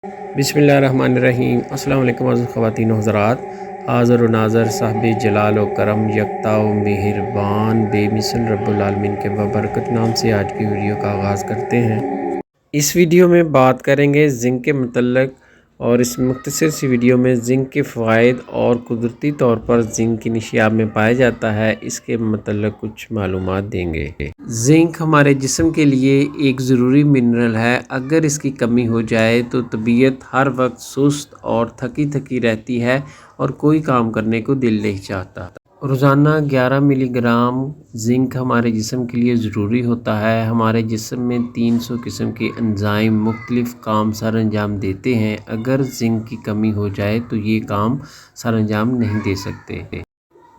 बिस्मिल्लाहिर्रहमानिर्रहीम। अस्सलाम वालेकुम ख़वातीन व हज़रात। हाज़र व नाज़र साहिब जलाल व करम यकता व मेहरबान बेमिसल रब्बुल आलमीन के बबरकत नाम से आज की वीडियो का आगाज़ करते हैं। इस वीडियो में बात करेंगे जिंक के मतलब, और इस मुख्तसर सी वीडियो में जिंक के फ़वाइद और कुदरती तौर पर जिंक की निशियाब में पाया जाता है, इसके मतलब कुछ मालूमात देंगे। जिंक हमारे जिस्म के लिए एक ज़रूरी मिनरल है। अगर इसकी कमी हो जाए तो तबीयत हर वक्त सुस्त और थकी थकी रहती है और कोई काम करने को दिल नहीं चाहता। रोज़ाना 11 मिलीग्राम जिंक हमारे जिस्म के लिए ज़रूरी होता है। हमारे जिस्म में 300 किस्म के एंजाइम मुख्तलिफ़ काम सर अंजाम देते हैं। अगर जिंक की कमी हो जाए तो ये काम सर अंजाम नहीं दे सकते।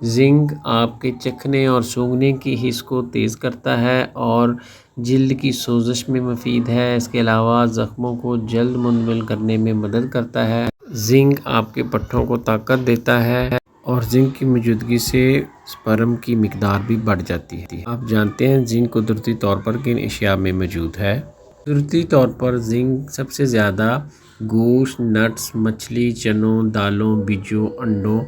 जिंक आपके चखने और सूंघने की हिस्स को तेज़ करता है और जिल्द की सोजिश में मुफीद है। इसके अलावा ज़ख्मों को जल्द मुंतमिल करने में मदद करता है। जिंक आपके पट्ठों को ताकत देता है और जिंक की मौजूदगी से स्पर्म की मिकदार भी बढ़ जाती है। आप जानते हैं जिंक कुदरती तौर पर किन अशिया में मौजूद है। कुदरती तौर पर जिंक सबसे ज़्यादा गोश्त, नट्स, मछली, चनों, दालों, बीजों, अंडों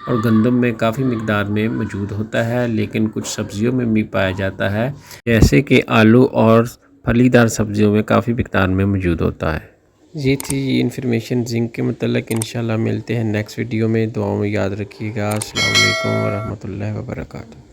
और गंदम में काफ़ी मिकदार में मौजूद होता है, लेकिन कुछ सब्जियों में भी पाया जाता है, जैसे कि आलू और फलीदार सब्जियों में काफ़ी मिकदार में मौजूद होता है। ये थी इन्फॉर्मेशन जिंक के मतलब। इंशाल्लाह मिलते हैं नेक्स्ट वीडियो में। दुआओं में याद रखिएगा। अस्सलाम वालेकुम व रहमतुल्लाहि व बरकातहू।